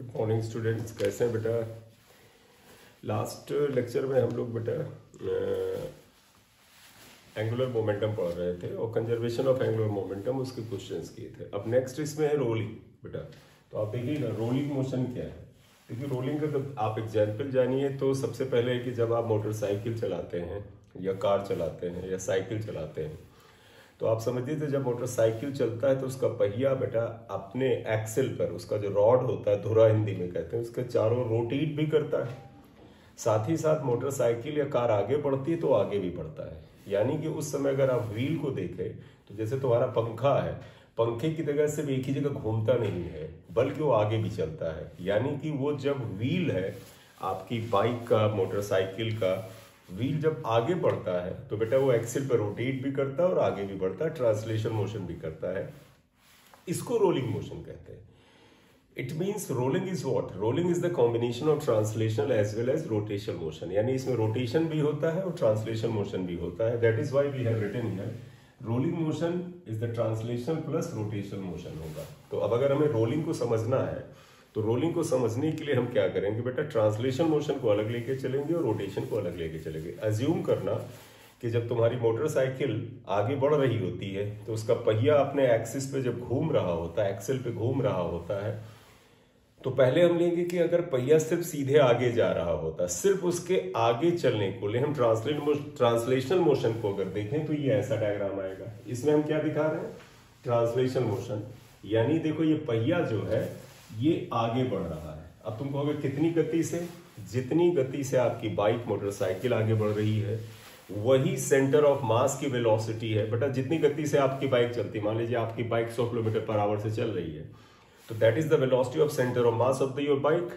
Good morning students, कैसे हैं बेटा। लास्ट लेक्चर में हम लोग बेटा एंगुलर मोमेंटम पढ़ रहे थे और कंजर्वेशन ऑफ एंगुलर मोमेंटम उसके क्वेश्चंस किए थे। अब नेक्स्ट इसमें है रोलिंग बेटा। तो आप देखिएगा रोलिंग मोशन क्या है। देखिए रोलिंग का जब आप एग्जाम्पल जानिए तो सबसे पहले कि जब आप मोटरसाइकिल चलाते हैं या कार चलाते हैं या साइकिल चलाते हैं तो आप समझिए तो जब मोटरसाइकिल चलता है तो उसका पहिया बेटा अपने एक्सेल पर, उसका जो रॉड होता है धुरा हिंदी में कहते हैं, उसके चारों रोटेट भी करता है। साथ ही साथ मोटरसाइकिल या कार आगे बढ़ती है तो आगे भी बढ़ता है। यानी कि उस समय अगर आप व्हील को देखें तो जैसे तुम्हारा पंखा है, पंखे की जगह सिर्फ एक ही जगह घूमता नहीं है बल्कि वो आगे भी चलता है। यानी कि वो जब व्हील है आपकी बाइक का, मोटरसाइकिल का व्हील जब आगे बढ़ता है तो बेटा वो एक्सिल पर रोटेट भी करता है और आगे भी बढ़ता है, ट्रांसलेशन मोशन भी करता है। इसको रोलिंग मोशन कहते हैं। It means rolling is what? Rolling is the combination of translational as well as rotation motion. यानी इसमें रोटेशन भी होता है और ट्रांसलेशन मोशन भी होता है। That is why we have written here rolling motion is the translation plus rotation motion होगा। तो अब अगर हमें रोलिंग को समझना है तो रोलिंग को समझने के लिए हम क्या करेंगे बेटा, ट्रांसलेशन मोशन को अलग लेके चलेंगे और रोटेशन को अलग लेके चलेंगे। अज्यूम करना कि जब तुम्हारी मोटरसाइकिल आगे बढ़ रही होती है तो उसका पहिया अपने एक्सिस पे जब घूम रहा होता है, एक्सेल पे घूम रहा होता है, तो पहले हम लेंगे कि अगर पहिया सिर्फ सीधे आगे जा रहा होता, सिर्फ उसके आगे चलने को ले हम ट्रांसलेशनल मोशन को अगर देखें तो ये ऐसा डायग्राम आएगा। इसमें हम क्या दिखा रहे हैं? Translation motion. यानी देखो ये पहिया जो है ये आगे बढ़ रहा है। अब तुम कहोगे कितनी गति से? जितनी गति से आपकी बाइक, मोटरसाइकिल आगे बढ़ रही है वही सेंटर ऑफ मास की वेलोसिटी है बेटा। जितनी गति से आपकी बाइक चलती, मान लीजिए आपकी बाइक 100 किलोमीटर पर आवर से चल रही है तो that is the velocity of centre of mass of the your bike.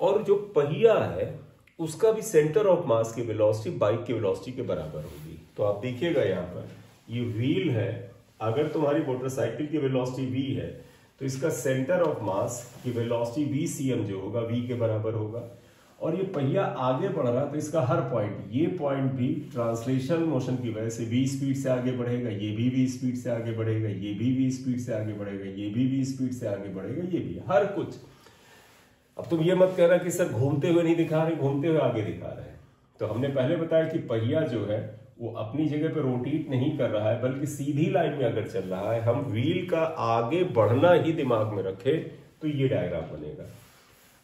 और जो पहिया है उसका भी सेंटर ऑफ मास की वेलोसिटी बाइक की वेलोसिटी के बराबर होगी। तो आप देखिएगा यहाँ पर ये व्हील है, अगर तुम्हारी मोटरसाइकिल की वेलोसिटी v है तो इसका सेंटर ऑफ मास की वेलोसिटी vcm जो होगा v के बराबर होगा। और ये पहिया आगे बढ़ रहा तो इसका हर पॉइंट, ये पॉइंट भी ट्रांसलेशन मोशन की वजह से v स्पीड से आगे बढ़ेगा, ये भी v स्पीड से आगे बढ़ेगा, ये भी v स्पीड से आगे बढ़ेगा, ये भी v स्पीड से आगे बढ़ेगा, ये भी हर कुछ। अब तुम ये मत कहना कि सर घूमते हुए नहीं दिखा रहे, घूमते हुए आगे दिखा रहे हैं। तो हमने पहले बताया कि पहिया जो है वो अपनी जगह पे रोटेट नहीं कर रहा है बल्कि सीधी लाइन में अगर चल रहा है। हम व्हील का आगे बढ़ना ही दिमाग में रखें तो ये डायग्राम बनेगा।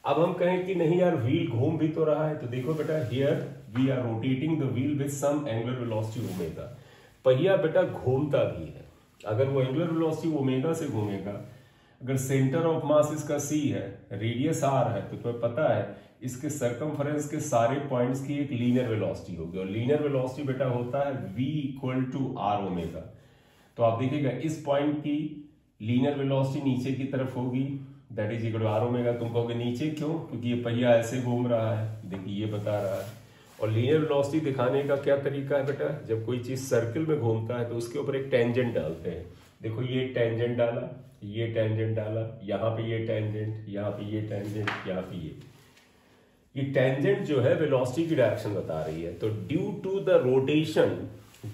अब हम कहें कि नहीं यार व्हील घूम भी तो रहा है, तो देखो बेटा here we are rotating the wheel with some angular velocity omega. पहिया बेटा घूमता भी है। अगर वो एंगुलर वेलोसिटी ओमेगा से घूमेगा, अगर सेंटर ऑफ मास इसका c है, रेडियस r है, तो तुम्हें पता है इसके सरकमफरेंस के सारे पॉइंट्स की एक लीनियर वेलोसिटी होगी और लीनियर वेलोसिटी बेटा होता है v equal to r omega. तो आप देखिएगा इस पॉइंट की लीनियर वेलोसिटी नीचे की तरफ होगी, that is equal to r omega. तुम कहोगे नीचे क्यों? क्योंकि ये पहिया ऐसे घूम रहा है, देखिए ये बता रहा है। और लीनियर वेलोसिटी दिखाने का क्या तरीका है बेटा, जब कोई चीज सर्किल में घूमता है तो उसके ऊपर एक टेंजेंट डालते हैं। देखो ये टेंजेंट डाला, ये टेंजेंट डाला, यहाँ पे ये टेंजेंट, यहाँ पे ये टेंजेंट, यहाँ पे ये टेंजेंट जो है वेलोसिटी की डायरेक्शन बता रही है। तो ड्यू टू द रोटेशन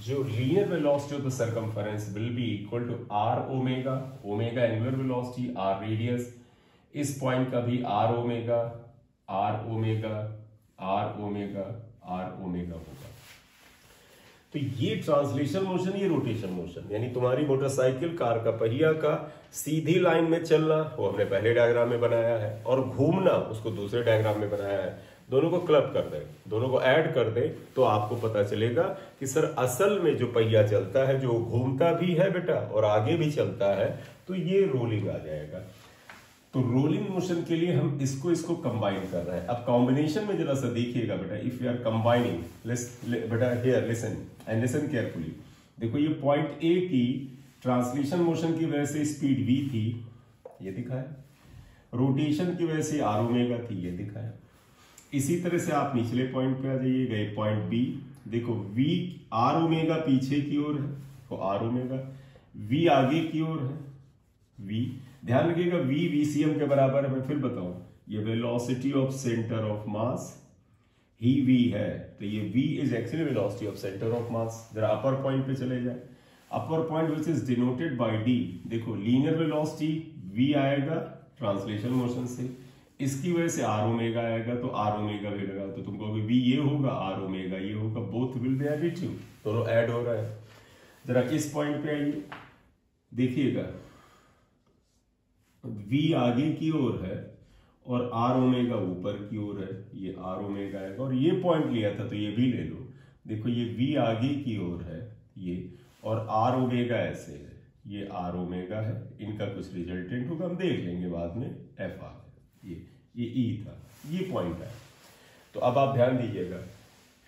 जो linear velocity of the circumference will be equal to r omega, omega angular velocity, r radius, इस पॉइंट का भी r omega, r omega, r omega, r omega होगा। तो ये ट्रांसलेशन मोशन, ये rotation motion. यानी तुम्हारी मोटरसाइकिल, कार का पहिया का सीधी लाइन में चलना वो हमने पहले डायग्राम में बनाया है और घूमना उसको दूसरे डायग्राम में बनाया है। दोनों को क्लब कर दे, दोनों को ऐड कर दे तो आपको पता चलेगा कि सर असल में जो पहिया चलता है, जो घूमता भी है बेटा और आगे भी चलता है, तो ये रोलिंग आ जाएगा। तो रोलिंग मोशन के लिए हम इसको कंबाइन कर रहे हैं। अब कॉम्बिनेशन में जरा सा देखिएगा बेटा, इफ यू आर कंबाइनिंग बेटा here listen and listen carefully. देखो ये पॉइंट ए की ट्रांसलेशन मोशन की वजह से स्पीड v थी, ये दिखाया, रोटेशन की वजह से r ओमेगा थी, ये दिखाया। इसी तरह से आप निचले पॉइंट पे आ जाइए, गए पॉइंट b, देखो v r ओमेगा पीछे की ओर है तो r ओमेगा, v आगे की ओर है v, ध्यान रखिएगा v vcm के बराबर है। मैं फिर बताऊं, ये velocity of centre of mass ही v है, तो ये v is actually velocity of centre of mass. जरा अपर पॉइंट पे चले जाए, upper point which is denoted by d, देखो लीनियर वेलोसिटी v आएगा ट्रांसलेशन मोशन से, इसकी वजह से आर ओमेगा आएगा, तो आर ओमेगा भी लगा, तो तुम कहोगे वी ये होगा, आर ओमेगा ये होगा, बोथ विल बी एडिटिव, दोनों ऐड हो रहा है। जरा इस पॉइंट पे आइए, देखिएगा वी आगे की ओर है और आर ओमेगा ऊपर की ओर है, ये आर ओमेगा आएगा, और ये पॉइंट लिया था तो ये भी ले लो, देखो ये वी आगे की ओर है ये, और आर ओमेगा ऐसे है, ये आर ओमेगा है, इनका कुछ रिजल्टेंट होगा, हम देख लेंगे बाद में, एफ आ गया, ये ई था, ये पॉइंट है। तो अब आप ध्यान दीजिएगा,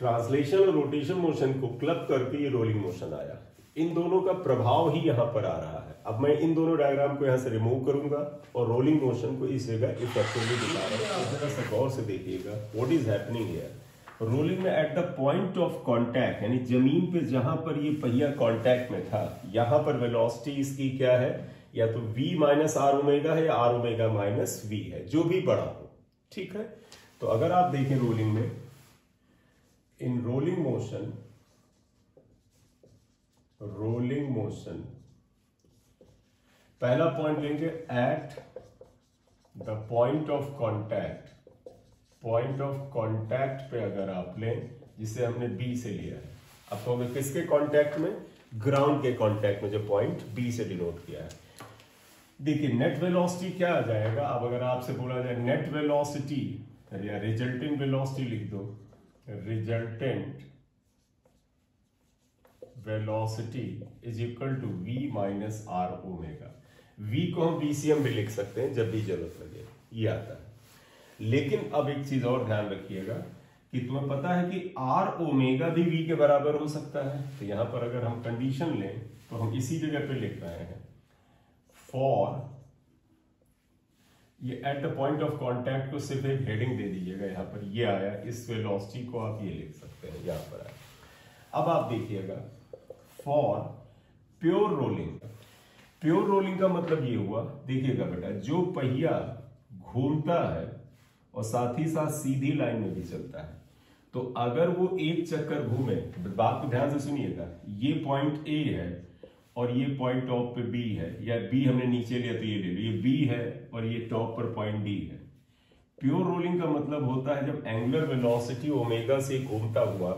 ट्रांसलेशन और रोटेशन मोशन को क्लब करके ये रोलिंग मोशन आया, इन दोनों का प्रभाव ही यहां पर आ रहा है। अब मैं इन दोनों डायग्राम को यहां से रिमूव करूंगा और रोलिंग मोशन को इस जगह इफेक्टिवली दिखा रहा हूं। जरा सा गौर से देखिएगा what is happening here. Rolling में at the point of contact, यानी जमीन पे जहां पर ये पहिया कांटेक्ट में था, यहां पर वेलोसिटी इसकी क्या है, या तो v माइनस आर ओमेगा है या आर ओमेगा माइनस वी है, जो भी बड़ा हो, ठीक है। तो अगर आप देखें रोलिंग में, इन रोलिंग मोशन पहला पॉइंट लेंगे eight the point of contact, point of contact पे अगर आप लें, जिसे हमने बी से लिया है, अब कहोगे किसके कांटेक्ट में, ग्राउंड के कांटेक्ट में, जो पॉइंट बी से डिनोट किया है। देखिए नेट वेलोसिटी क्या आ जाएगा, अब अगर आपसे बोला जाए नेट वेलोसिटी या रिजल्टेंट वेलोसिटी लिख दो, resultant velocity is equal to v minus R omega. v को हम VCM भी लिख सकते हैं जब भी जरूरत लगे, ये आता है। लेकिन अब एक चीज और ध्यान रखिएगा कि तुम्हें पता है कि आर ओमेगा भी v के बराबर हो सकता है। तो यहां पर अगर हम कंडीशन लें तो हम इसी जगह पे लिख रहे हैं, फॉर, ये eight the point of contact को सिर्फ एक हेडिंग दे दीजिएगा, यहां पर ये आया, इस वेलोसिटी को आप ये लिख सकते हैं, यहां पर आया। अब आप देखिएगा for pure rolling, pure rolling का मतलब ये हुआ, देखिएगा बेटा, जो पहिया घूमता है और साथ ही साथ सीधी लाइन में भी चलता है, तो अगर वो एक चक्कर घूमे, बात को ध्यान से सुनिएगा, ये पॉइंट ए है और ये पॉइंट टॉप पे बी है, या बी हमने नीचे लिया तो ये ले लो, ये बी है और ये टॉप पर पॉइंट डी है। प्योर रोलिंग का मतलब होता है जब एंगुलर वेलोसिटी ओमेगा से घूमता हुआ,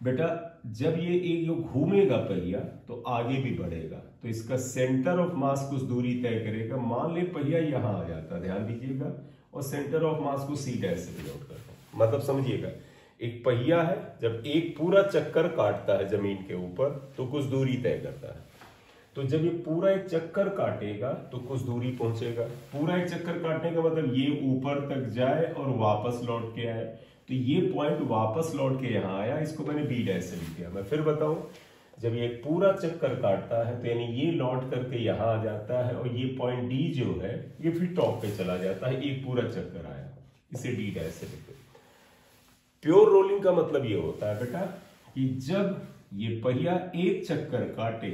बेटा जब ये एक घूमेगा पहिया तो आगे भी बढ़ेगा, तो इसका सेंटर ऑफ मास कुछ दूरी तय करेगा। मान ले पहिया यहां आ जाता, ध्यान दीजिएगा, और सेंटर ऑफ मास को सी डैश से डिनोट करता है। मतलब समझिएगा, एक पहिया है, जब एक पूरा चक्कर काटता है जमीन के ऊपर तो कुछ दूरी तय करता है, तो जब ये पूरा एक चक्कर काटेगा तो कुछ दूरी पहुंचेगा। पूरा एक चक्कर काटने का मतलब ये ऊपर तक जाए और वापस लौट के आए, तो ये पॉइंट वापस लौट के यहां आया, इसको मैंने बी डैश से लिख दिया। मैं फिर बताऊं, जब ये पूरा चक्कर काटता है तो यानी ये लौट करके यहां आ जाता है और ये पॉइंट डी जो है ये फिर टॉप पे चला जाता है, एक पूरा चक्कर आया, इसे डी डैश से लिख दो। प्योर रोलिंग का मतलब ये होता है बेटा कि जब ये पहिया एक चक्कर काटे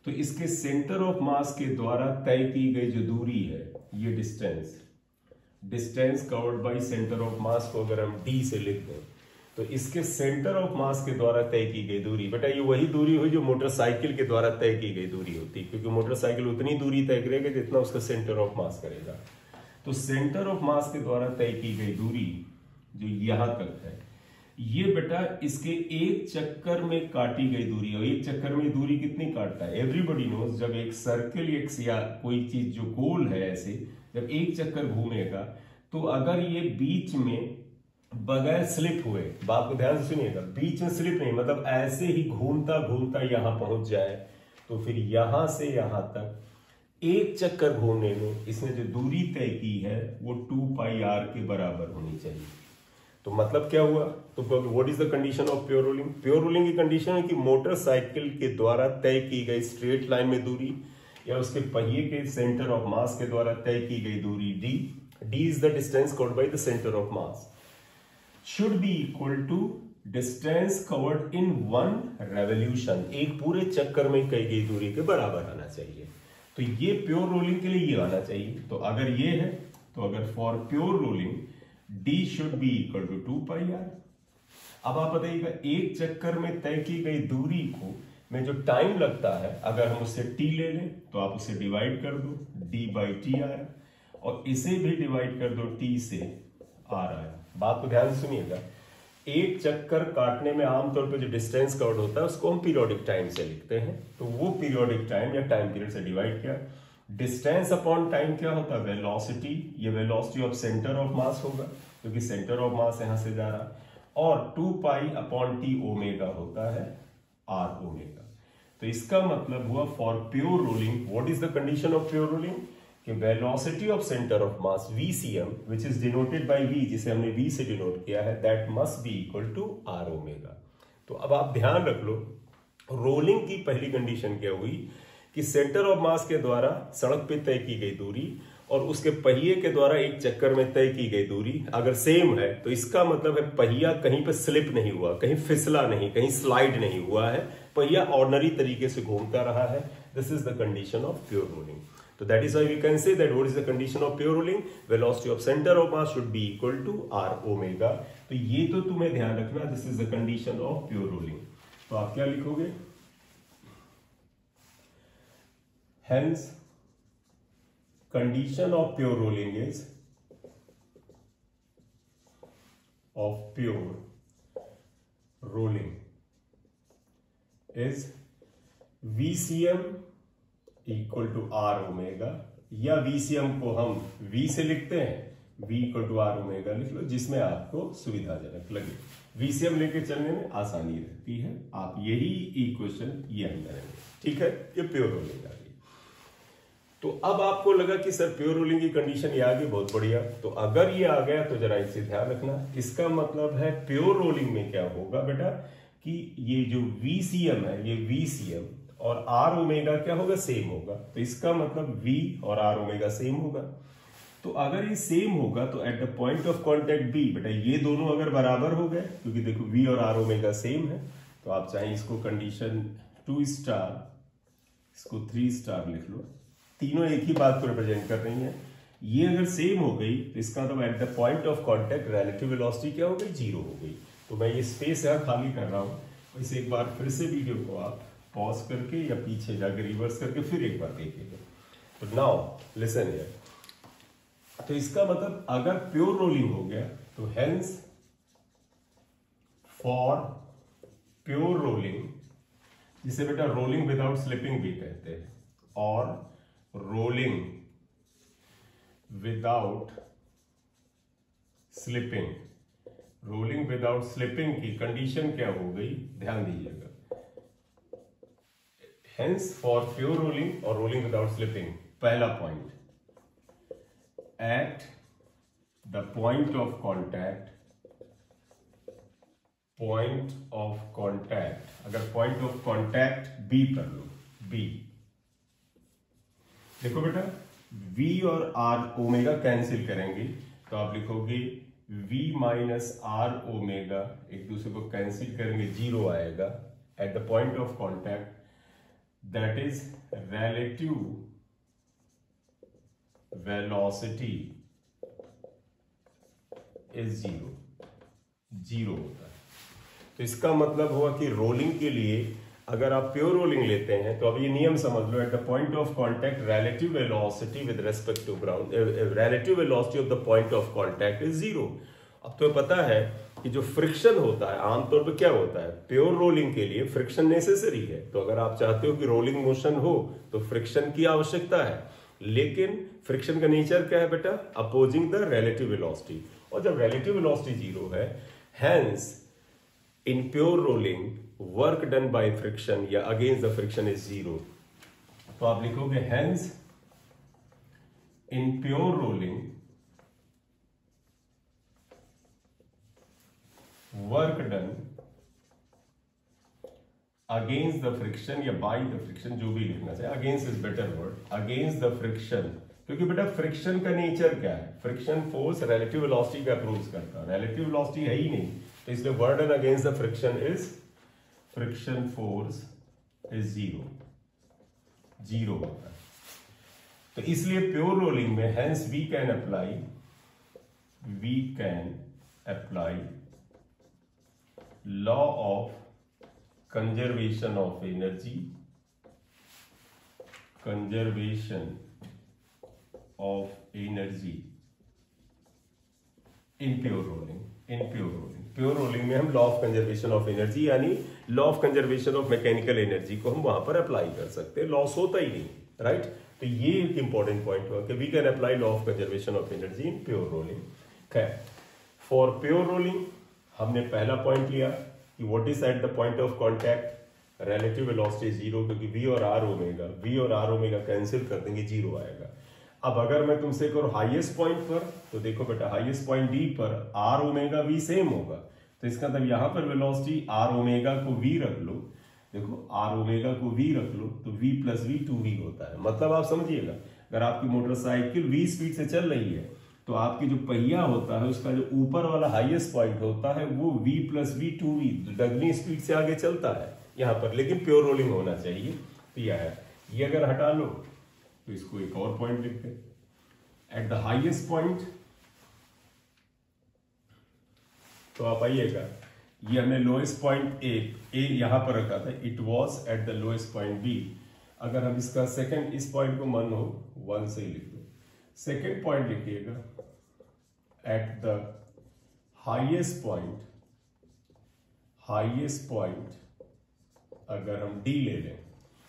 तो इसके सेंटर ऑफ मास के द्वारा तय की गई जो दूरी है, ये distance covered bye centre of मास को अगर हम डी से लिख दें तो इसके सेंटर ऑफ मास के द्वारा तय की गई दूरी, बेटा ये वही दूरी हुई जो मोटरसाइकिल के द्वारा तय की गई दूरी होती है, क्योंकि मोटरसाइकिल उतनी दूरी तय करेगा जितना उसका सेंटर ऑफ मास करेगा। तो सेंटर ऑफ मास के द्वारा तय की गई दूरी जो यहां तक है, ये बेटा इसके एक चक्कर में काटी गई दूरी है। एक चक्कर में दूरी कितनी काटता है, एवरीबॉडी नोज, जब एक सर्कल या कोई चीज जो गोल है ऐसे जब एक चक्कर घूमेगा तो अगर ये बीच में बगैर स्लिप हुए, बात को ध्यान से सुनिएगा, बीच में स्लिप नहीं, मतलब ऐसे ही घूमता घूमता यहां पहुंच जाए, तो फिर यहां से यहां तक एक चक्कर घूमने में इसने जो दूरी तय की है वो 2 पाई r के बराबर होनी चाहिए। तो मतलब क्या हुआ, तो what is the condition of pure rolling. Pure rolling की कंडीशन है कि मोटरसाइकिल के द्वारा तय की गई स्ट्रेट लाइन में दूरी या उसके पहिए के सेंटर ऑफ मास के द्वारा तय की गई दूरी D is the distance covered by the centre of mass, should be equal to distance covered in 1 revolution, एक पूरे चक्कर में कई गई दूरी के बराबर आना चाहिए। तो ये प्योर रोलिंग के लिए ये आना चाहिए। तो अगर ये है, तो अगर for pure rolling d should be equal to 2 pi r। अब आप बताइएगा, एक चक्कर में तय की गई दूरी को में जो टाइम लगता है, अगर हम उससे t ले लें तो आप उसे डिवाइड कर दो, d बाई टी आया, और इसे भी डिवाइड कर दो टी से, आर आया। बात को ध्यान से सुनिएगा, एक चक्कर काटने में आमतौर पे जो डिस्टेंस कवर्ड होता है उसको हम पीरियोडिक टाइम से लिखते हैं, तो वो पीरियोडिक टाइम या टाइम पीरियड से डिवाइड किया। डिस्टेंस अपॉन टाइम क्या होता है? वेलोसिटी। ये वेलोसिटी ऑफ सेंटर ऑफ मास होगा क्योंकि सेंटर ऑफ मास यहां से जा रहा है, और 2 पाई अपॉन टी ओमेगा होता है आर ओमेगा। तो इसका मतलब हुआ for pure rolling, what is the condition of pure rolling? कि velocity of centre of mass VCM which is denoted by V, जिसे हमने V से डिनोट किया है, that must be equal to R omega. तो अब आप ध्यान रख लो, रोलिंग की पहली कंडीशन क्या हुई कि सेंटर ऑफ मास के द्वारा सड़क पे तय की गई दूरी और उसके पहिए के द्वारा एक चक्कर में तय की गई दूरी अगर सेम है, तो इसका मतलब है पहिया कहीं पे स्लिप नहीं हुआ, कहीं फिसला नहीं, कहीं स्लाइड नहीं हुआ है, पहिया ऑर्डिनरी तरीके से घूमता रहा है। This is the condition of pure rolling. तो that is why we can say that what is the condition of pure rolling? Velocity of centre of mass should be equal to R omega. तो ये तो तुम्हें ध्यान रखना, this is the condition of pure rolling. तो आप क्या लिखोगे? Hence, condition of pure rolling is VCM equal to R omega, या VCM को हम V से लिखते हैं, V equal to R omega लिख लो, जिसमें आपको सुविधाजनक लगे। VCM लेके चलने में आसानी रहती है। आप यही इक्वेशन ये हम करेंगे, ठीक है? ये प्योर रोलिंग आ गई। तो अब आपको लगा कि सर प्योर रोलिंग की कंडीशन ये आ गई, बहुत बढ़िया। तो अगर ये आ गया तो जरा इसे ध्यान रखना, इसका मतलब है प्योर रोलिंग में क्या होगा बेटा कि ये जो VCM है, ये VCM और R ओमेगा क्या होगा? सेम होगा। तो इसका मतलब V और R ओमेगा सेम होगा। तो अगर ये सेम होगा तो eight the point of contact B, बेटा ये दोनों अगर बराबर हो गए, क्योंकि देखो V और R ओमेगा सेम है, तो आप चाहे इसको कंडीशन 2 स्टार, इसको 3 स्टार लिख लो, तीनों एक ही बात को रिप्रेजेंट कर रही हैं। ये अगर सेम हो गई तो इसका मतलब eight the point of contact relative velocity क्या हो गई? 0 हो गई। तो मैं ये स्पेस यहां खाली कर रहा हूं, इसे एक बार फिर से वीडियो को आप पॉज करके या पीछे जाकर रिवर्स करके फिर एक बार देखिएगा। तो नाउ लिसन हियर, तो इसका मतलब अगर प्योर रोलिंग हो गया तो हेंस फॉर प्योर रोलिंग, जिसे बेटा रोलिंग विदाउट स्लिपिंग भी कहते हैं, और rolling without slipping, rolling without slipping की कंडीशन क्या हो गई? ध्यान दीजिएगा। हेंस फॉर प्योर रोलिंग और रोलिंग विदाउट स्लिपिंग, पहला point, at the point of contact, अगर पॉइंट ऑफ कॉन्टैक्ट बी पर लो, बी, देखो बेटा V और R ओमेगा कैंसिल करेंगे तो आप लिखोगे V माइनस R ओमेगा, एक दूसरे को कैंसिल करेंगे, 0 आएगा eight the point of contact, that is relative velocity is 0 होता है। तो इसका मतलब हुआ कि रोलिंग के लिए अगर आप प्योर रोलिंग लेते हैं तो अब ये नियम समझ लो, at the point of contact relative velocity with respect to ground, relative velocity of the point of contact is 0। अब तो पता है कि जो फ्रिक्शन होता है आमतौर पर क्या होता है, प्योर रोलिंग के लिए फ्रिक्शन नेसेसरी है। तो अगर आप चाहते हो कि रोलिंग मोशन हो तो फ्रिक्शन की आवश्यकता है, लेकिन फ्रिक्शन का नेचर क्या है बेटा? अपोजिंग द रिलेटिव वेलोसिटी, और जब रिलेटिव वेलोसिटी 0 है, hence in pure rolling work done by friction या अगेंस्ट द फ्रिक्शन इज 0। तो आप लिखोगे hence in pure rolling work done against the friction या बाय द फ्रिक्शन, जो भी लिखना चाहिए, against is better word, against the friction, क्योंकि बेटा फ्रिक्शन का नेचर क्या है? फ्रिक्शन फोर्स रिलेटिव वेलोसिटी का अप्रोच करता है, रिलेटिव वेलोसिटी है ही नहीं, तो इसलिए work done against the friction is, friction force is 0 होता है। तो इसलिए प्योर रोलिंग में hence we can apply law of conservation of energy in pure rolling. Pure rolling में हम law of conservation of energy यानी law of conservation of mechanical energy को हम वहां पर अप्लाई कर सकते हैं, लॉस होता ही नहीं, राइट। तो ये एक इंपॉर्टेंट पॉइंट हुआ कि we can apply law of conservation of energy in pure rolling. खैर, फॉर प्योर रोलिंग हमने पहला पॉइंट लिया कि what is at the point of contact relative velocity zero, क्योंकि v और r ओमेगा कैंसिल कर देंगे, जीरो आएगा। अब अगर मैं तुमसे करूं हाईएस्ट पॉइंट पर, तो देखो बेटा हाईएस्ट पॉइंट d पर r ओमेगा v सेम होगा, तो इसका मतलब यहां पर वेलोसिटी r ओमेगा को v रख लो, देखो r ओमेगा को v रख लो तो v प्लस v 2v होता है। मतलब आप समझिएगा, अगर आपकी मोटरसाइकिल v स्पीड से चल रही है तो आपकी जो पहिया होता है उसका जो ऊपर वाला हाईएस्ट पॉइंट होता है वो v प्लस v 2v डगनी स्पीड से आगे चलता है यहाँ पर, लेकिन प्योर रोलिंग होना चाहिए। तो यह है, ये अगर हटा लो तो इसको एक और पॉइंट लिखते हैं एट द हाईएस्ट पॉइंट। तो आप आइएगा, ये हमने लोएस्ट पॉइंट ए यहां पर रखा था, it was at the lowest point B. अगर हम इसका सेकंड इस पॉइंट को मन हो 1 से ही लिख दो, सेकंड पॉइंट लिखिएगा एट द हाईएस्ट पॉइंट अगर हम डी ले लें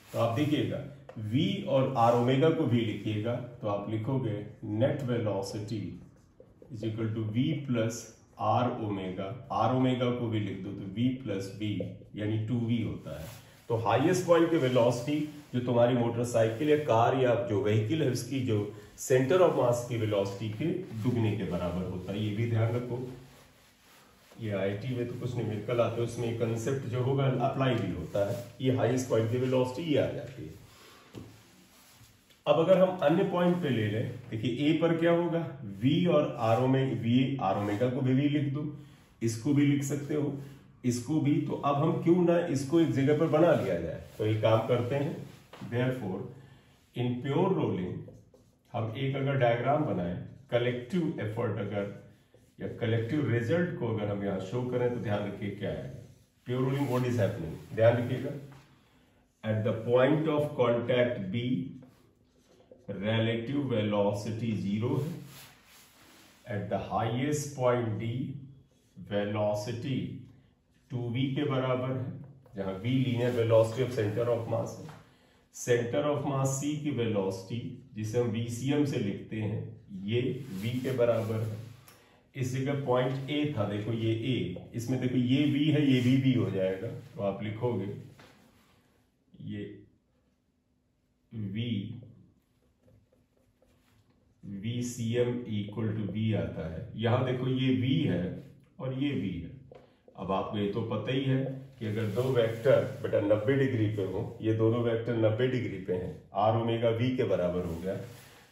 तो आप देखिएगा v और r ओमेगा को भी लिखिएगा, तो आप लिखोगे net velocity is equal to v plus r omega को भी लिख दो तो v प्लस b यानी 2v होता है। तो हाईएस्ट पॉइंट की वेलोसिटी जो तुम्हारी मोटरसाइकिल या कार या जो व्हीकल है उसकी जो सेंटर ऑफ मास की वेलोसिटी के दुगने के बराबर होता है, ये भी ध्यान रखो। ये आईटी में तो कुछ न्यूमेरिकल आते हैं, उसमें कंसेप्ट जो होगा अप्लाई भी होता है। ये हाईएस्ट पॉइंट की वेलोसिटी ये आ जाती है। अब अगर हम अन्य पॉइंट पे ले लें, देखिए ए पर क्या होगा, v और r ओमेगा को भी लिख दो, इसको भी लिख सकते हो, इसको भी। तो अब हम क्यों ना इसको एक जगह पर बना लिया जाए, तो एक काम करते हैं, देयरफॉर इन प्योर रोलिंग हम एक अगर डायग्राम बनाए, कलेक्टिव एफर्ट अगर या कलेक्टिव रिजल्ट को अगर हम यहां शो करें तो ध्यान रखिए क्या है pure rolling, what is happening. ध्यान रखिएगा, at the point of contact B relative velocity 0 है, at the highest point D velocity 2v के बराबर है, जहां v linear velocity of centre of मास है, सेंटर ऑफ मास c की वेलोसिटी जिसे हम vcm से लिखते हैं ये v के बराबर है। इस जगह पॉइंट a था, देखो ये a, इसमें देखो ये v है, ये भी हो जाएगा, तो आप लिखोगे ये VCM इक्वल टू V आता है। यहां देखो ये V है और ये V है। अब आपको ये तो पता ही है कि अगर दो वेक्टर बेटा 90 डिग्री पे हो, ये दोनों वेक्टर 90 डिग्री पे हैं, r ओमेगा V के बराबर हो गया,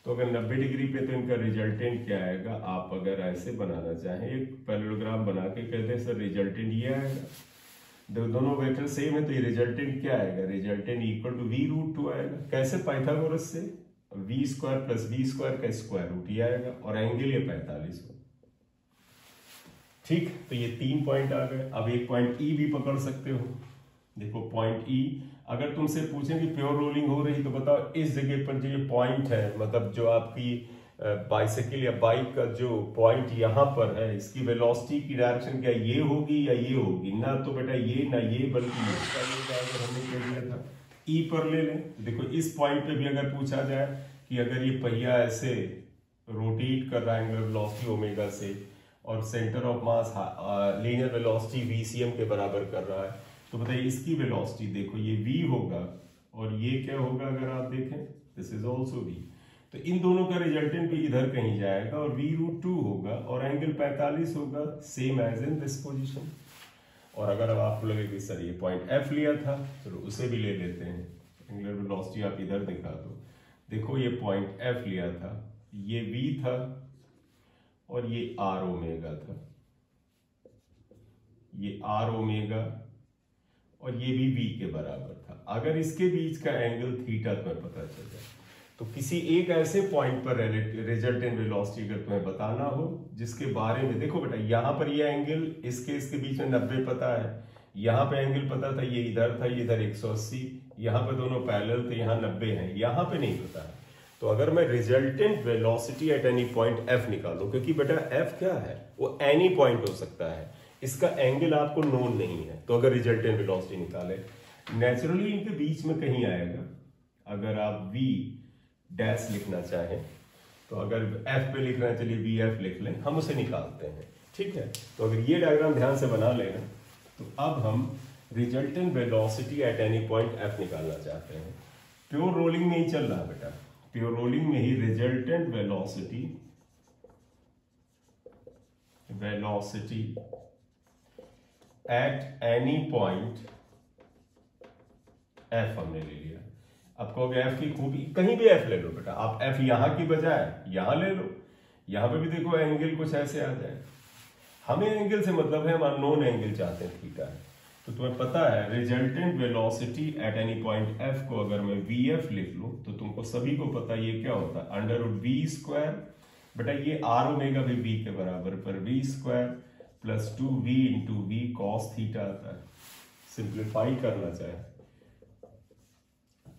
तो अगर 90 डिग्री पे तो इनका रिजल्टेंट क्या आएगा। आप अगर ऐसे बनाना चाहें, एक पैरेललोग्राम बना के कहते हैं सर रिजल्टेंट ये आएगा, दोनों वेक्टर सेम है तो ये रिजल्टेंट क्या आएगा, रिजल्टेंट इक्वल टू v√2 आएगा। कैसे, पाइथागोरस से v square plus b square का स्क्वायर रूट ही आएगा और एंगल ये 45 हो। ठीक, तो ये 3 पॉइंट आ गए। अब एक पॉइंट E भी पकड़ सकते हो, देखो पॉइंट E अगर तुमसे पूछें कि प्योर रोलिंग हो रही तो बताओ इस जगह पर जो ये पॉइंट है, मतलब जो आपकी बाइसाइकिल या बाइक का जो पॉइंट यहाँ पर है, इसकी वेलोसिटी की डायरेक्शन क्या ये होगी या ये होगी, ना तो बेटा ये ना ये, बल्कि हमने क्या दिया था E पर ले लें। देखो इस पॉइंट पे भी अगर पूछा जाए कि अगर ये पहिया ऐसे रोटेट कर रहा है एंगुलर वेलोसिटी ओमेगा से और centre of mass linear velocity VCM के बराबर कर रहा है, तो बताइए इसकी वेलोसिटी देखो ये V होगा और ये क्या होगा, अगर आप देखें दिस इज ऑल्सो V। तो इन दोनों का रिजल्टेंट भी इधर कहीं जाएगा और v√2 होगा और एंगल 45 होगा, same as in this position. और अगर अब आपको लगे कि सर ये पॉइंट F लिया था, चलो उसे भी ले लेते हैं, एंगुलर वेलोसिटी आप इधर दिखा दो, देखो ये पॉइंट F लिया था, ये V था और ये r ओमेगा था, ये r ओमेगा और ये भी V के बराबर था। अगर इसके बीच का एंगल थीटा तुम्हें पता चल जाए तो किसी एक ऐसे पॉइंट पर रिजल्टेंट वेलोसिटी अगर तुम्हें बताना हो जिसके बारे में, देखो बेटा यहाँ पर ये एंगल इसके बीच में 90 पता है, यहाँ पे एंगल पता था, ये इधर था, ये इधर 180, यहाँ पे दोनों पैरेलल थे, यहाँ 90 है, यहाँ पे नहीं पता है। तो अगर मैं resultant velocity at any point F निकालूं, क्योंकि बेटा एफ क्या है, वो एनी पॉइंट हो सकता है, इसका एंगल आपको नोन नहीं है, तो अगर रिजल्टेंट वेलोसिटी निकाले नेचुरली इनके बीच में कहीं आएगा। अगर आप v डैश लिखना चाहें तो अगर f पे लिख रहे हैं, चलिए vf लिख लें, हम उसे निकालते हैं, ठीक है। तो अगर ये डायग्राम ध्यान से बना लेना, तो अब हम resultant velocity at any point f निकालना चाहते हैं। प्योर रोलिंग में ही चल रहा है बेटा, प्योर रोलिंग में ही resultant velocity at any point f हमने ले लिया। अब कहोगे f की खूबी, कहीं भी f ले लो बेटा, आप f यहां की बजाय यहां ले लो, यहां पे भी देखो एंगल कुछ ऐसे आ जाए। हमें एंगल से मतलब है, हम अननोन एंगल चाहते हैं थीटा है। तो तुम्हें पता है resultant velocity at any point f को अगर मैं vf लिख लूं, तो तुमको सभी को पता ये क्या होता है, अंडर रूट v स्क्वायर, बेटा ये r ओमेगा भी v के बराबर, पर v square plus 2v into v cos theta आता है। सिंप्लीफाई करना चाहे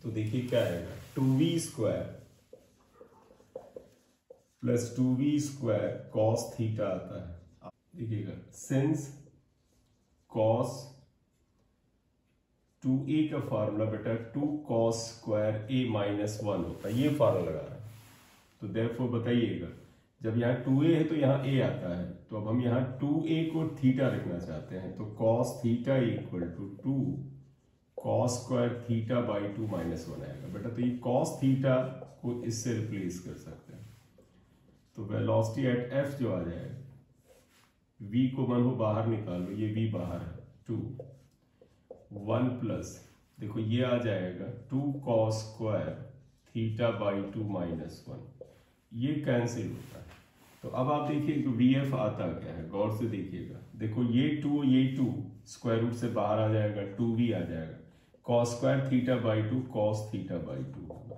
तो देखिए क्या आएगा, 2v square plus 2v square cos theta आता है। देखिएगा सिंस कॉस 2a का फार्मूला बेटा 2 कॉस स्क्वायर a माइनस 1 होता है, ये फार्मूला लगा रहा है। तो देयरफॉर बताइएगा, जब यहाँ 2a है तो यहाँ a आता है, तो अब हम यहाँ 2a को थीटा रखना चाहते हैं, तो cos theta equal to 2 cos square theta by 2 minus 1 आएगा बेटा। तो ये कॉस थीटा को इससे रिप्लेस कर सकते हैं, तो वेलोसिटी एट f जो आ जाएगा, v को मन हो बाहर निकालो, ये v बाहर है, 2 1 प्लस देखो ये आ जाएगा 2 cos square theta by 2 minus 1, ये कैंसिल होता है। तो अब आप देखिए तो vf आता क्या है, गौर से देखिएगा, देखो ये 2 स्क्वायर रूट से बाहर आ जाएगा, 2v आ जाएगा, cos square theta by 2 cos theta by 2 होगा।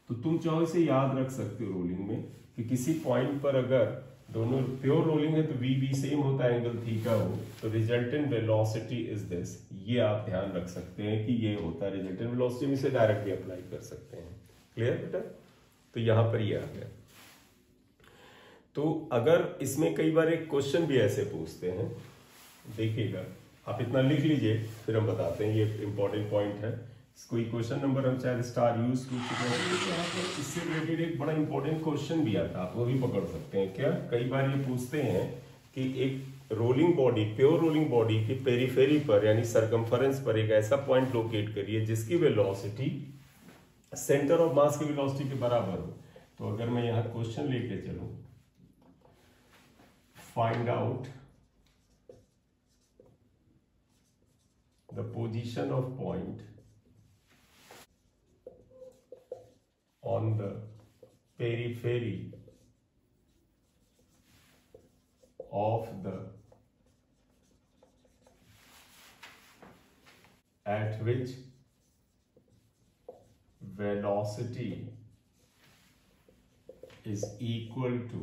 तो तुम चाहो इसे याद रख सकते हो रोलिंग में, कि किसी पॉइंट पर अगर दोनों प्योर रोलिंग है तो v सेम होता है, एंगल थीटा हो, तो रिजल्टेंट वेलोसिटी इज दिस, ये आप ध्यान रख सकते हैं कि ये होता है रिजल्टेंट वेलोसिटी, में इसे डायरेक्टली अप्लाई कर सकते हैं। क्लियर बेटा, तो यहां पर ये आ गया। तो अगर इसमें कई बार एक क्वेश्चन भी ऐसे पूछते हैं, देखिएगा आप इतना लिख लीजिए, फिर हम बताते हैं, ये इंपॉर्टेंट पॉइंट है। कोई क्वेश्चन नंबर हम चाहे स्टार यूज टू इससे रिलेटेड एक बड़ा इंपॉर्टेंट क्वेश्चन भी आता है, आप वो भी पकड़ सकते हैं। क्या कई बार ये पूछते हैं कि एक rolling body, pure rolling body की पेरिफेरी पर यानी सरकमफरेंस पर एक ऐसा पॉइंट लोकेट करिए जिसकी वेलोसिटी सेंटर ऑफ मास की वेलोसिटी के बराबर हो। तो अगर मैं यहाँ क्वेश्चन लेके चलूं, find out the position of point on the periphery of the at which velocity is equal to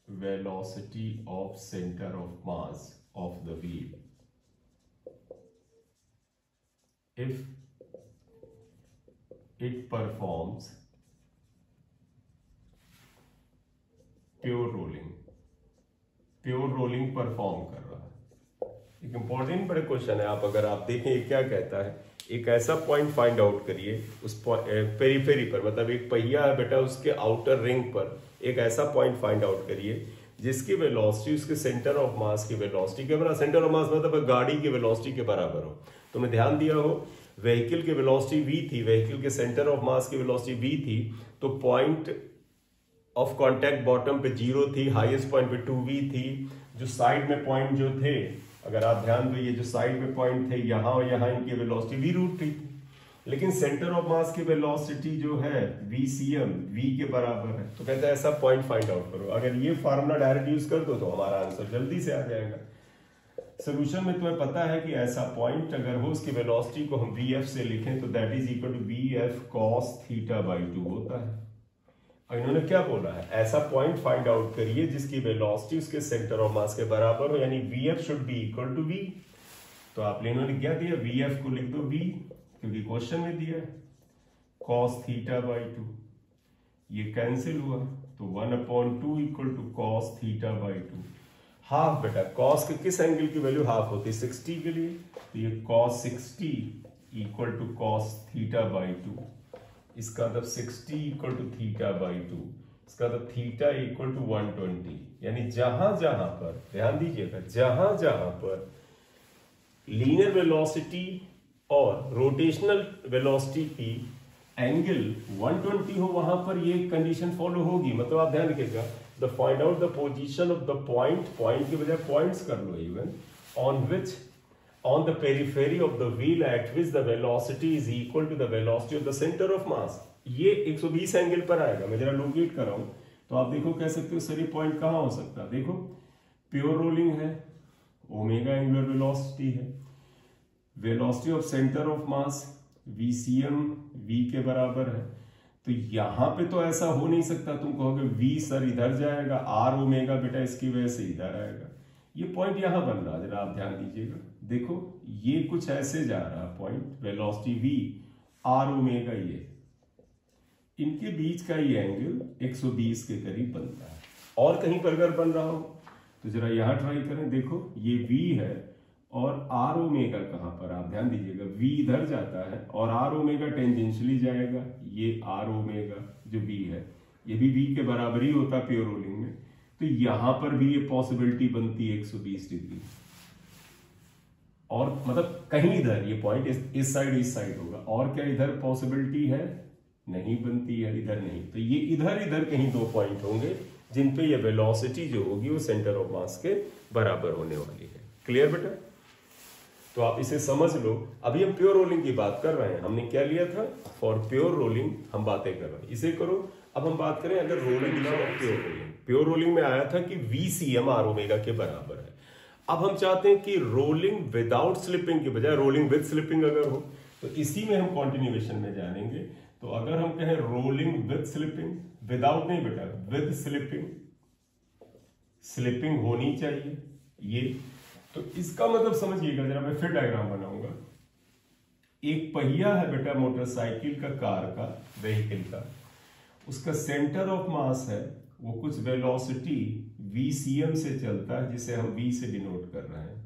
velocity of center of mass of the wheel if it performs pure rolling perform कर रहा है। एक important बड़े question है, आप अगर आप देखें क्या कहता है, एक ऐसा पॉइंट फाइंड आउट करिए उस पेरिफेरी पर, मतलब एक पहिया है बेटा, उसके आउटर रिंग पर एक ऐसा पॉइंट फाइंड आउट करिए जिसकी वेलोसिटी उसके सेंटर ऑफ मास की वेलोसिटी के बराबर, सेंटर ऑफ मास मतलब गाड़ी की वेलोसिटी के बराबर हो। तुमने ध्यान दिया हो व्हीकल की वेलोसिटी v थी, व्हीकल के सेंटर ऑफ मास की वेलोसिटी v थी, तो पॉइंट ऑफ कांटेक्ट बॉटम पे 0 थी, हाईएस्ट पॉइंट पे 2v थी, जो साइड में पॉइंट जो थे, अगर आप ध्यान दो, ये जो साइड में पॉइंट थे यहाँ और यहाँ, इनकी वेलोसिटी v रूट थी, लेकिन सेंटर ऑफ मास की वेलोसिटी जो है vcm v के बराबर है। तो कहते हैं ऐसा पॉइंट फाइंड आउट करो। अगर ये फार्मूला डायरेक्ट यूज कर दो तो हमारा आंसर जल्दी से आ जाएगा। सोल्यूशन में तुम्हें पता है कि ऐसा पॉइंट अगर हो, उसकी वेलोसिटी को हम vf से लिखें तो that is equal to vf cos theta by 2 होता है। और इन्होंने क्या बोला है, ऐसा पॉइंट फाइंड आउट करिए जिसकी वेलोसिटी उसके सेंटर ऑफ मास के बराबर हो, यानी vf should be equal to v। तो आपने इन्होंने क्या दिया, vf को लिख दो v, क्योंकि क्वेश्चन में दिया है। cos थीटा बाई 2, ये कैंसिल हुआ तो 1/2 equal to cos theta by 2। Half बेटा cos के किस एंगल की वैल्यू हाफ होती है? 60 के लिए, तो ये cos 60 equal to cos theta by 2। इसका मतलब 60 इक्वल टू थीटा बाई 2, इसका मतलब थीटा इक्वल टू 120। यानी जहां जहां पर, ध्यान दीजिएगा, जहां जहां पर लीनियर वेलोसिटी और रोटेशनल वेलोसिटी की एंगल 120 हो, वहां पर ये कंडीशन फॉलो होगी। मतलब आप ध्यान रखिएगा, the find out the position of the point, point की बजाय पॉइंट्स कर लो even, on which on the periphery of the wheel at which the velocity is equal to the velocity of the center of mass। ये 120 angle पर आएगा। मैं जरा locate कर रहा हूं तो आप देखो कह सकते हो सर ये पॉइंट कहां हो सकता है। देखो प्योर रोलिंग है, ओमेगा एंगुलर वेलोसिटी है, velocity of centre of mass VCM V के बराबर है। तो यहां पे तो ऐसा हो नहीं सकता, तुम कहोगे V सर इधर जाएगा, R ओमेगा बेटा इसकी वजह से इधर आएगा। ये पॉइंट यहां बन रहा है, जरा आप ध्यान दीजिएगा, देखो ये कुछ ऐसे जा रहा है point, velocity V, R omega, ये इनके बीच का ये एंगल 120 के करीब बनता है। और कहीं पर अगर बन रहा हो तो जरा यहां ट्राई करें, देखो ये V है और R ओमेगा कहां पर, आप ध्यान दीजिएगा, V इधर जाता है और R ओमेगा टेंजेंशियली जाएगा, ये R ओमेगा जो V है ये भी V के बराबर ही होता है प्योर रोलिंग में। तो यहां पर भी ये पॉसिबिलिटी बनती है 120 डिग्री, और मतलब कहीं इधर ये पॉइंट इस साइड होगा। और क्या इधर पॉसिबिलिटी है? नहीं बनती है, इधर नहीं। तो ये इधर कहीं दो पॉइंट होंगे जिन पे ये वेलोसिटी जो होगी वो सेंटर ऑफ मास के बराबर होने वाली है। क्लियर बेटा? तो आप इसे समझ लो। अभी हम प्योर रोलिंग की बात कर रहे हैं, हमने क्या लिया था? फॉर प्योर रोलिंग हम बातें कर रहे हैं, इसे करो। अब हम बात करें अगर रोलिंग ना हो, प्योर रोलिंग, प्योर रोलिंग में आया था कि VCM R ओमेगा के बराबर है। अब हम चाहते हैं कि रोलिंग विदाउट स्लिपिंग के बजाय रोलिंग विद स्लिपिंग अगर हो, तो इसी में हम कॉन्टिन्यूएशन में जानेंगे। तो अगर हम कहें रोलिंग विद स्लिपिंग, विदाउट नहीं बेटा, विद स्लिपिंग, स्लिपिंग होनी चाहिए ये, तो इसका मतलब समझिएगा जरा, मैं फिर डायग्राम बनाऊंगा। एक पहिया है बेटा मोटरसाइकिल का, कार का, व्हीकल का, उसका सेंटर ऑफ मास है, वो कुछ वेलोसिटी VCM से चलता है जिसे हम V से डिनोट कर रहे हैं।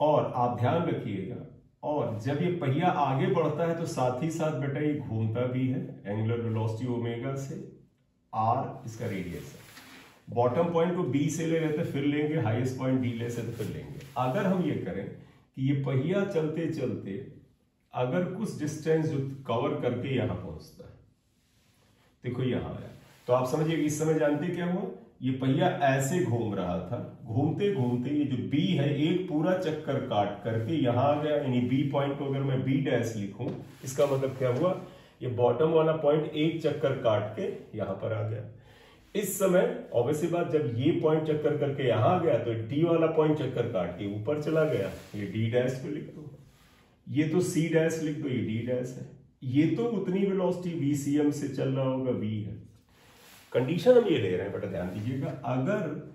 और आप ध्यान रखिएगा, और जब ये पहिया आगे बढ़ता है तो साथ ही साथ बेटा ये घूमता भी है एंगुलर वेलोसिटी ओमेगा से, R इसका रेडियस है। बॉटम पॉइंट को B से ले रहे थे, फिर लेंगे, हाईएस्ट पॉइंट D ले से तो फिर लेंगे। अगर हम ये करें कि ये पहिया चलते चलते अगर कुछ डिस्टेंस जो कवर करके यहां पहुंचता है, देखो यहां आया, तो आप समझिए इस समय जानते क्या हुआ, ये पहिया ऐसे घूम रहा था, घूमते घूमते ये जो B है एक पूरा चक्कर काट करके यहां आ गया। यानी B पॉइंट को अगर मैं B डैश लिखूं, इसका मतलब क्या हुआ, ये बॉटम वाला पॉइंट एक चक्कर काट के यहां पर आ गया। इस समय ऑब्वियसली बात, जब ये पॉइंट चक्कर करके यहां आ गया तो D वाला पॉइंट चक्कर काट के ऊपर चला गया। ये D डैश पे लिख दो, ये तो C डैश लिख दो, ये D डैश है। ये तो उतनी वेलोसिटी VCM से चल रहा होगा, V है। कंडीशन हम ये ले रहे हैं बेटा, ध्यान दीजिएगा, अगर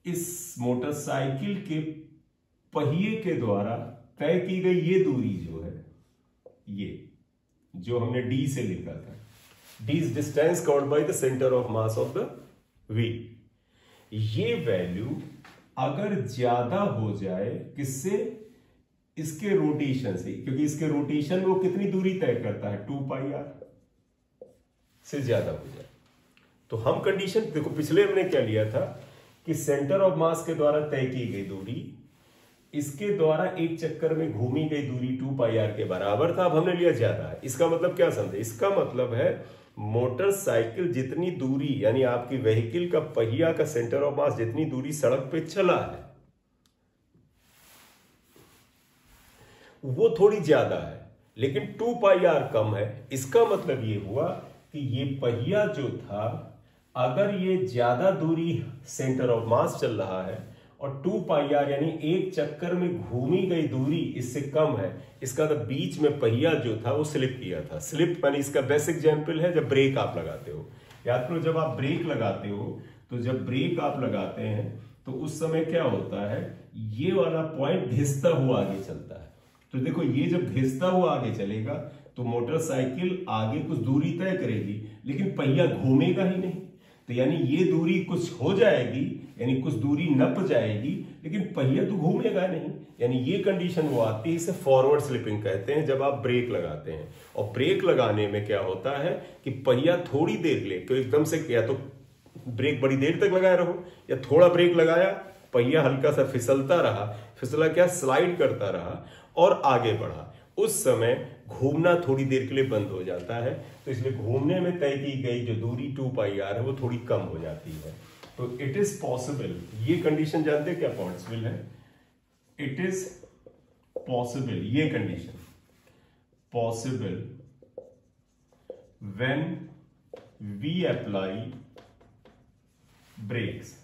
इस मोटरसाइकिल के पहिए के द्वारा तय की गई ये दूरी जो है, ये जो हमने D से लिखा था, D is distance covered by the center of mass of the wheel, ये वैल्यू अगर ज्यादा हो जाए किससे, इसके रोटेशन से, क्योंकि इसके रोटेशन में वो कितनी दूरी तय करता है, 2πr से ज्यादा हो जाए, तो हम कंडीशन देखो, पिछले हमने क्या लिया था कि सेंटर ऑफ मास के द्वारा तय की गई दूरी इसके द्वारा एक चक्कर में घूमी गई दूरी 2πr के बराबर था। अब हमने लिया ज्यादा है। इसका मतलब क्या समझे, इसका मतलब है मोटरसाइकिल जितनी दूरी, यानी आपकी व्हीकल का पहिया का सेंटर ऑफ मास जितनी दूरी सड़क पे चला है वो थोड़ी ज्यादा है, लेकिन 2πr कम है। इसका मतलब ये हुआ कि ये पहिया जो था, अगर ये ज्यादा दूरी सेंटर ऑफ मास चल रहा है और 2πr यानी एक चक्कर में घूमी गई दूरी इससे कम है, इसका तो बीच में पहिया जो था वो स्लिप किया था। स्लिप यानी इसका बेसिक एग्जांपल है जब ब्रेक आप लगाते हो। याद करो, जब आप ब्रेक लगाते हो तो जब ब्रेक आप लगाते हैं तो उस समय क्या होता है, ये वाला पॉइंट घिसता हुआ आगे चलता है। तो देखो ये जब घिसता हुआ आगे चलेगा तो मोटरसाइकिल आगे कुछ दूरी तय करेगी लेकिन पहिया घूमेगा ही नहीं। तो यानी ये दूरी कुछ हो जाएगी, यानी कुछ दूरी नप जाएगी, लेकिन पहिया तो घूमेगा नहीं। यानी ये कंडीशन वो आती है, इसे फॉरवर्ड स्लिपिंग कहते हैं जब आप ब्रेक लगाते हैं। और ब्रेक लगाने में क्या होता है कि पहिया थोड़ी देर ले, तो एकदम से या तो ब्रेक बड़ी देर तक लगाए रहो, या थोड़ा ब्रेक लगाया, पहिया हल्का सा फिसलता रहा, फिसला क्या, स्लाइड करता रहा और आगे बढ़ा, उस समय घूमना थोड़ी देर के लिए बंद हो जाता है। तो इसलिए घूमने में तय की गई जो दूरी 2πr है वो थोड़ी कम हो जाती है। तो इट इज पॉसिबल, ये कंडीशन जानते हैं क्या पॉसिबल है? इट इज पॉसिबल, ये condition possible when we apply brakes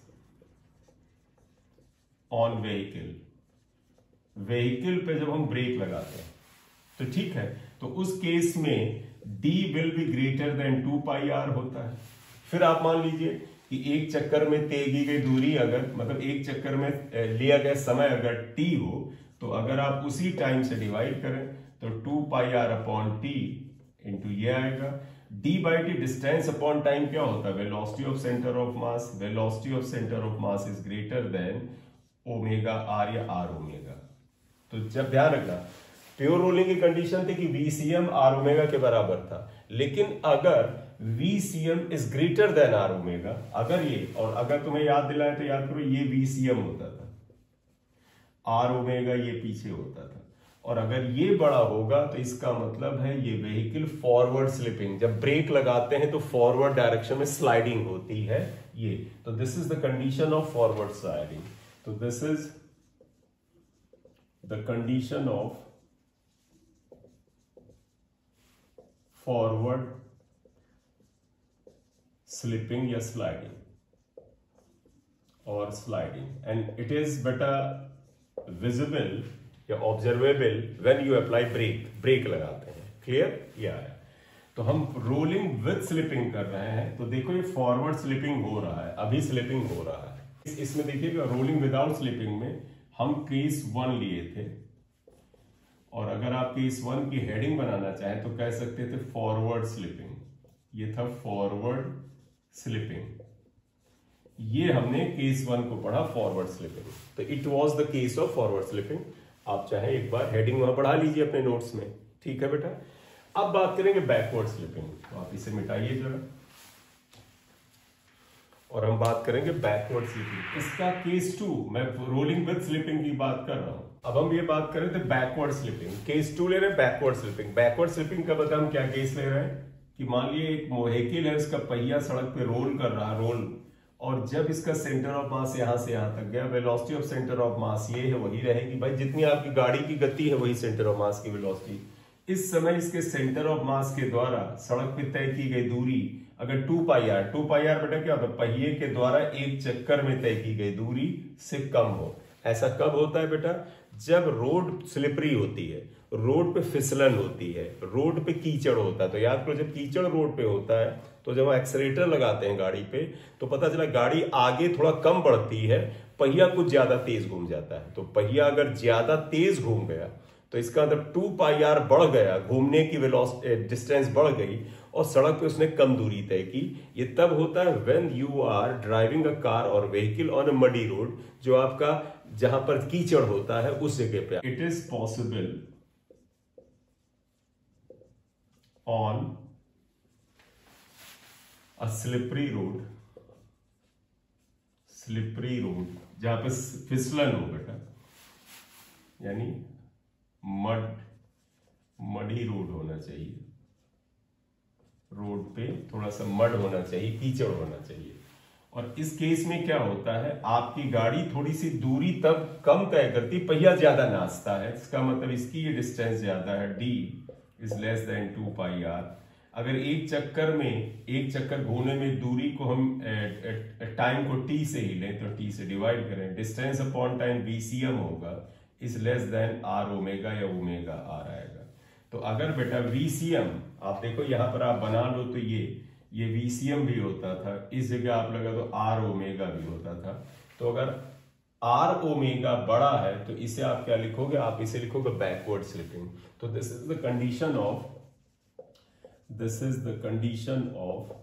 on vehicle पे जब हम ब्रेक लगाते हैं तो ठीक है, तो उस केस में d will be greater than 2πr होता है। फिर आप मान लीजिए कि एक चक्कर में तय की गई दूरी अगर, मतलब एक चक्कर में लिया गया समय अगर t हो, तो अगर आप उसी टाइम से डिवाइड करें तो 2πr अपॉन t इंटू ये आएगा। d/t डिस्टेंस अपॉन टाइम क्या होता है? Velocity of centre of mass. Velocity of centre of mass is greater than omega r या r ओमेगा। तो जब ध्यान रखना, प्योर रोलिंग की कंडीशन थी कि VCM r ओमेगा के बराबर था, लेकिन अगर VCM is greater then r omega, अगर ये, और अगर तुम्हें याद दिलाए तो याद करो, ये VCM होता था, r ओमेगा ये पीछे होता था, और अगर ये बड़ा होगा तो इसका मतलब है ये व्हीकल फॉरवर्ड स्लिपिंग, जब ब्रेक लगाते हैं तो फॉरवर्ड डायरेक्शन में स्लाइडिंग होती है ये। तो this is the condition of forward sliding. तो this is the condition of forward slipping या स्लाइडिंग और स्लाइडिंग, एंड इट इज बेटा विजिबल या observable when you apply brake लगाते हैं। क्लियर? ये आया। तो हम रोलिंग विद स्लिपिंग कर रहे हैं, तो देखो ये फॉरवर्ड स्लिपिंग हो रहा है, अभी स्लिपिंग हो रहा है। इसमें देखिएगा रोलिंग विदाउट स्लिपिंग में हम केस 1 लिए थे, और अगर आप केस 1 की हेडिंग बनाना चाहें तो कह सकते थे फॉरवर्ड स्लिपिंग। ये था फॉरवर्ड स्लिपिंग, ये हमने केस 1 को पढ़ा फॉरवर्ड स्लिपिंग। तो it was the case of forward slipping. आप चाहे एक बार हेडिंग वहां पढ़ा लीजिए अपने नोट्स में, ठीक है बेटा। अब बात करेंगे बैकवर्ड स्लिपिंग, तो आप इसे मिटाइए जरा, और हम बात करेंगे बैकवर्ड स्लिपिंग। इसका केस 2, मैं रोलिंग विद स्लिपिंग की बात कर रहा हूं। अब हम ये बात करें तो बैकवर्ड स्लिपिंग, केस 2 ले रहे हैं बैकवर्ड स्लिपिंग। बैकवर्ड स्लिपिंग का बता हम क्या केस ले रहे हैं कि मान लीजिए एक व्हीकल है, उसका पहिया सड़क पे रोल कर रहा है, और जब इसका सेंटर ऑफ मास यहां से यहां तक गया, वेलोसिटी ऑफ सेंटर ऑफ मास ये है, वही रहेगी भाई, जितनी आपकी गाड़ी की गति है वही सेंटर ऑफ मास की वेलोसिटी। इस समय इसके सेंटर ऑफ मास के द्वारा सड़क पे तय की गई दूरी अगर 2πr बेटा क्या होता है? पहिए के द्वारा एक चक्कर में तय की गई दूरी से कम हो। ऐसा कब होता है बेटा? जब रोड स्लिपरी होती है, रोड पे फिसलन होती है, रोड पे कीचड़ होता है। तो याद करो, जब कीचड़ रोड पे होता है तो जब हम एक्सीलरेटर लगाते हैं गाड़ी पे, तो पता चला गाड़ी आगे थोड़ा कम बढ़ती है, पहिया कुछ ज्यादा तेज घूम जाता है। तो पहिया अगर ज्यादा तेज घूम गया तो इसका मतलब 2πr बढ़ गया, घूमने की वेलोसिटी डिस्टेंस बढ़ गई, और सड़क पे उसने कम दूरी तय की। ये तब होता है when you are driving a car और vehicle on a muddy road, जो आपका जहां पर कीचड़ होता है उस जगह पे। It is possible on a slippery road जहां पे फिसलन हो बेटा, यानी मडी रोड होना चाहिए, रोड पे थोड़ा सा मड होना चाहिए, कीचड़ होना चाहिए। और इस केस में क्या होता है, आपकी गाड़ी थोड़ी सी दूरी तब कम तय करती, पहिया ज्यादा नाचता है, इसका मतलब इसकी ये डिस्टेंस ज्यादा है, d is less then 2πr। अगर एक चक्कर घूमने में दूरी को हम टाइम को t से ही लें तो t से डिवाइड करें, डिस्टेंस अपॉन टाइम VCM होगा, is less then r omega या ओमेगा r आएगा। तो अगर बेटा VCM आप देखो यहां पर आप बना लो, तो ये VCM भी होता था, इस जगह आप लगा तो r ओमेगा भी होता था। तो अगर r ओमेगा बड़ा है तो इसे आप क्या लिखोगे? आप इसे लिखोगे बैकवर्ड स्लिपिंग। तो this is the condition of this is the condition of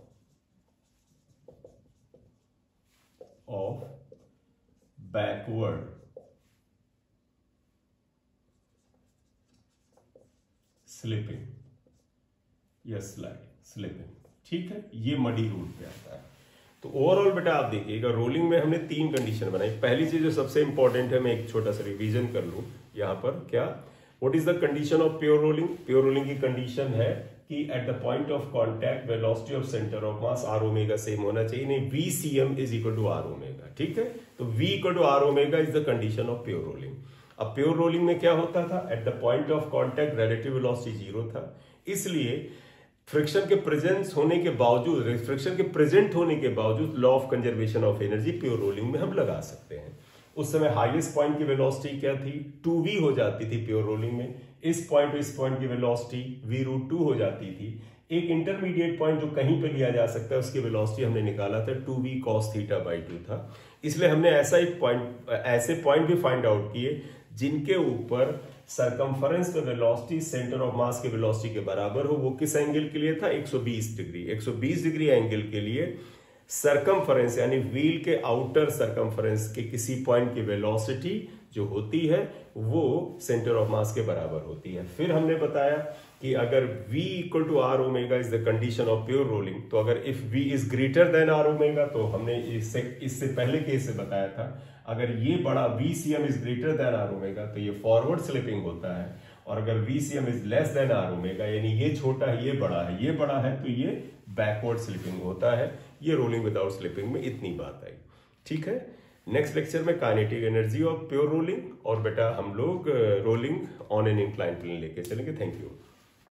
backward slipping या स्लिपिंग। ठीक है, ये मडी रूट पे आता है। तो ओवरऑल बेटा आप देखिएगा, रोलिंग में हमने 3 कंडीशन बनाई। पहली चीज जो सबसे इंपॉर्टेंट है, मैं एक छोटा सा रिवीजन कर लूं यहां पर, क्या what is the condition of pure rolling. Pure rolling की कंडीशन है कि at the point of contact velocity of centre of mass R omega same होना चाहिए, नहीं V C M is equal to R omega. ठीक है, तो V equal to R omega is the condition of pure rolling. अब pure rolling में क्या होता था, at the point of contact relative velocity 0 था, इसलिए फ्रिक्शन के प्रेजेंस होने के बावजूद, फ्रिक्शन के प्रेजेंट होने के बावजूद law of conservation of energy pure rolling में हम लगा सकते हैं। उस समय हाईएस्ट पॉइंट की वेलोसिटी क्या थी, 2v हो जाती थी प्योर रोलिंग में। इस पॉइंट की वेलोसिटी v√2 हो जाती थी। एक इंटरमीडिएट पॉइंट जो कहीं पे लिया जा सकता है, उसकी वेलोसिटी हमने निकाला था 2v cos θ/2 था। इसलिए हमने ऐसे पॉइंट भी फाइंड आउट किए जिनके ऊपर सरकमफरेंस पे वेलोसिटी सेंटर ऑफ मास के वेलोसिटी के बराबर हो। वो किस एंगल के लिए था, 120 डिग्री। 120 डिग्री एंगल के लिए सरकमफरेंस यानी व्हील के आउटर सरकमफरेंस के किसी पॉइंट की वेलोसिटी जो होती है वो सेंटर ऑफ मास के बराबर होती है। फिर हमने बताया कि अगर v equal to R omega is the condition of pure rolling, तो अगर if v is greater than R omega, तो हमने इससे पहले केस से बताया था, अगर ये बड़ा VCM is greater than R omega तो ये फॉरवर्ड स्लिपिंग होता है, और अगर VCM is less than R omega यानी ये छोटा है ये बड़ा है, ये बड़ा है, तो ये बैकवर्ड स्लिपिंग होता है। ये रोलिंग विदाउट स्लिपिंग में इतनी बात आई। ठीक है, नेक्स्ट लेक्चर में kinetic energy of pure rolling, और बेटा हम लोग rolling on an incline plane लेके चलेंगे। Thank you.